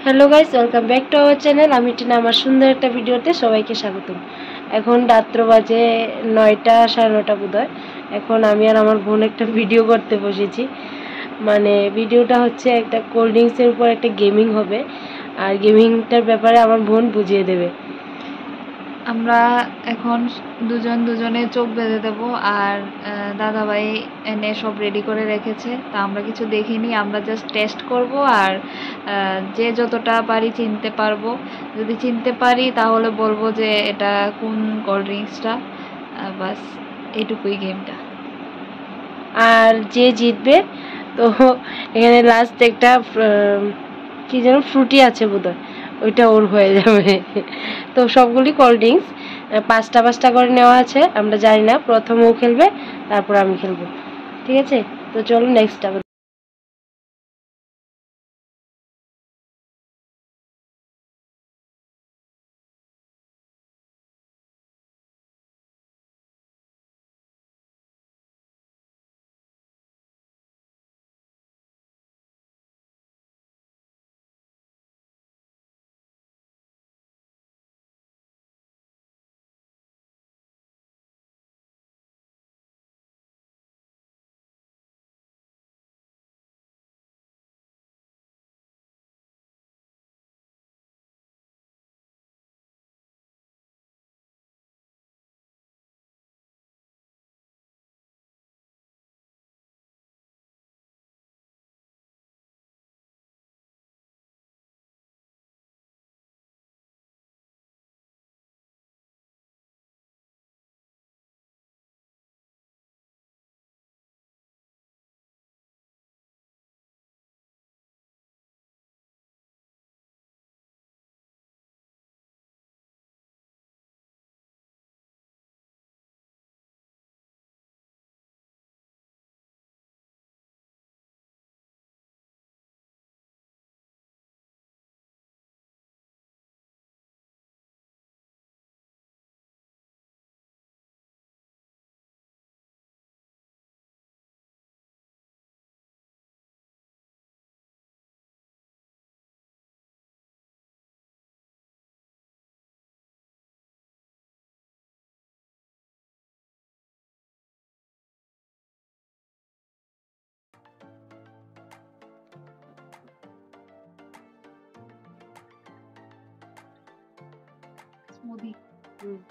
Hello guys, welcome back to our channel. আমি টিনা, আমার সুন্দর একটা ভিডিওতে সবাইকে স্বাগতম। এখন রাত্র বাজে 9টা, 9:30 বোধহয়। এখন আমি আর আমার বোন একটা ভিডিও করতে বসেছি। মানে ভিডিওটা হচ্ছে একটা কোল্ড ড্রিঙ্কসের উপর একটা গেমিং হবে, আর গেমিংটার ব্যাপারে আমার বোন বুঝিয়ে দেবে। আমরা এখন দুজনে চোখ বেঁধে দেবো, আর দাদাভাই এনে সব রেডি করে রেখেছে। তা আমরা কিছু দেখিনি, আমরা জাস্ট টেস্ট করব, আর যে যতটা পারি চিনতে পারবো। যদি চিনতে পারি তাহলে বলবো যে এটা কোন কোল্ড ড্রিঙ্কসটা। বাস এইটুকুই গেমটা। আর যে জিতবে, তো এখানে লাস্ট একটা কি যেন ফ্রুটি আছে বোধহয়, ওইটা ওর হয়ে যাবে। তো সবগুলি কোল্ড ড্রিঙ্কস 5টা 5টা করে নেওয়া আছে। আমরা জানি না, প্রথম ও খেলবে, তারপর আমি খেলবো। ঠিক আছে, তো চলো নেক্সট আবার।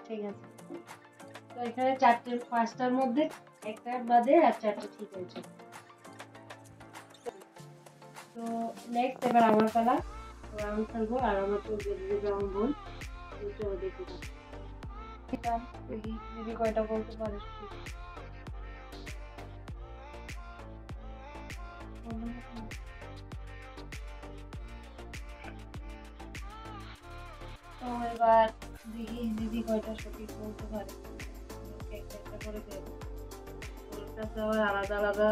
ঠিক আছে, তো এখানে 5টার মধ্যে একটা বাদে আর 4টা ঠিক হয়েছে। তো নেক্সট এবার আমার পালা। তো আমি খেলবো, আর আমার তো বেঁধে দেবে আমার বোন। চলো দেখি দিদি কয়টা বলতে পারিস। তো এবার দেখি দিদি কয়টা সঠিক বলতে পারে। একটা একটা করে দেব, ওর কাছে আবার আলাদা আলাদা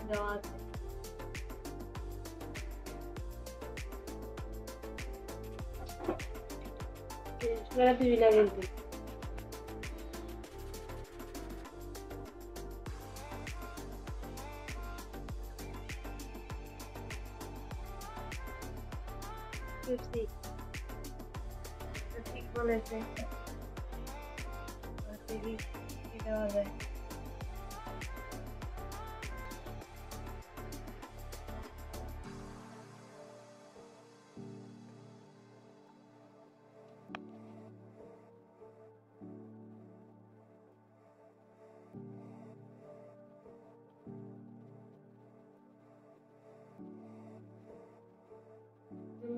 দেওয়া আছে। তুই না কিন্তু ঠিক বলেছে, দেখি কি দেওয়া যায়।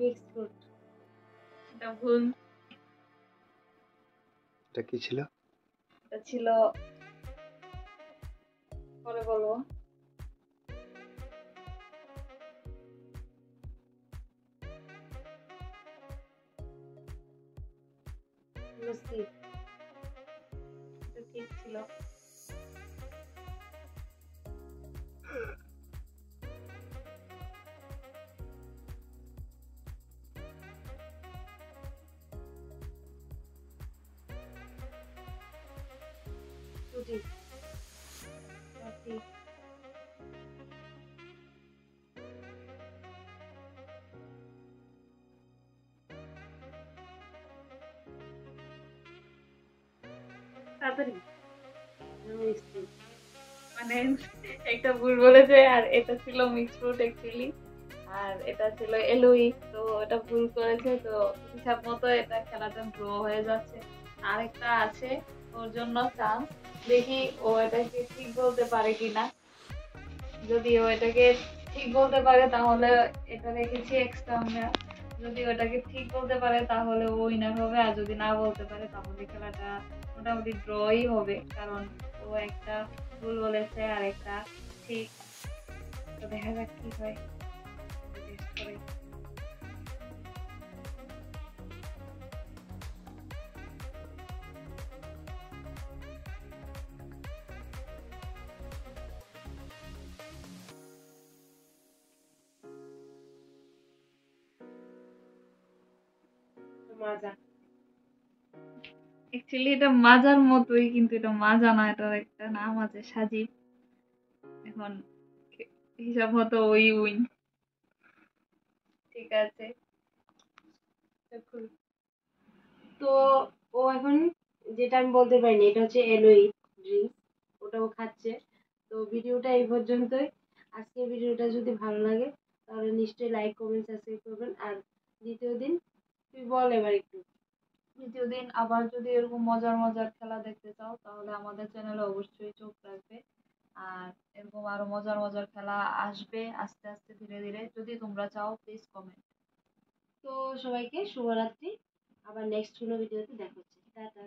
মিক্স ফ্রুট, এটা ভুল। এটা কি ছিল? এটা ছিল, পরে বলবো। লস্যি, এটা ঠিক ছিল। ঠিক, ঠিক। তাড়াতাড়ি মানে একটা ভুল বলেছে, আর এটা ছিল মিক্স ফ্রুট অ্যাকচুয়ালি, আর এটা ছিল এলোই। তো এটা ভুল করেছে, তো হিসাব মতো এটা খেলাটা ড্র হয়ে যাচ্ছে। আরেকটা আছে ওর জন্য চান্স, দেখি ও এটাকে ঠিক বলতে পারে কিনা। যদি ও এটাকে ঠিক বলতে পারে তাহলে এটা রেখেছি এক্সট্রা আমরা, যদি ওটাকে ঠিক বলতে পারে তাহলে ও উইনার হবে, আর যদি না বলতে পারে তাহলে খেলাটা মোটামুটি ড্রই হবে, কারণ ও একটা ভুল বলেছে আর একটা ঠিক। তো দেখা যাক কি হয়, টেস্ট করে। মজা। অ্যাকচুয়ালি এটা মাজার মতোই, কিন্তু এটা মাজা না, এটার একটা নাম আছে সাজিব। এখন হিসাব মতো ওই উইন। ঠিক আছে। তো ও এখন যেটা আমি বলতে পারিনি, এটা হচ্ছে এলোই ড্রিঙ্কস, ওটাও খাচ্ছে। তো ভিডিওটা এই পর্যন্তই। আজকের ভিডিওটা যদি ভালো লাগে তাহলে নিশ্চয়ই লাইক কমেন্ট সাবস্ক্রাইব করবেন। আর দ্বিতীয় দিন তুই বল এবার একটু। দ্বিতীয় দিন আবার যদি এরকম মজার মজার খেলা দেখতে চাও তাহলে আমাদের চ্যানেলে অবশ্যই চোখ রাখবে। আর এরকম আরো মজার মজার খেলা আসবে আস্তে আস্তে ধীরে ধীরে, যদি তোমরা চাও প্লিজ কমেন্ট। তো সবাইকে শুভরাত্রি, আবার নেক্সট কোনো ভিডিওতে দেখা হচ্ছে। টাটা।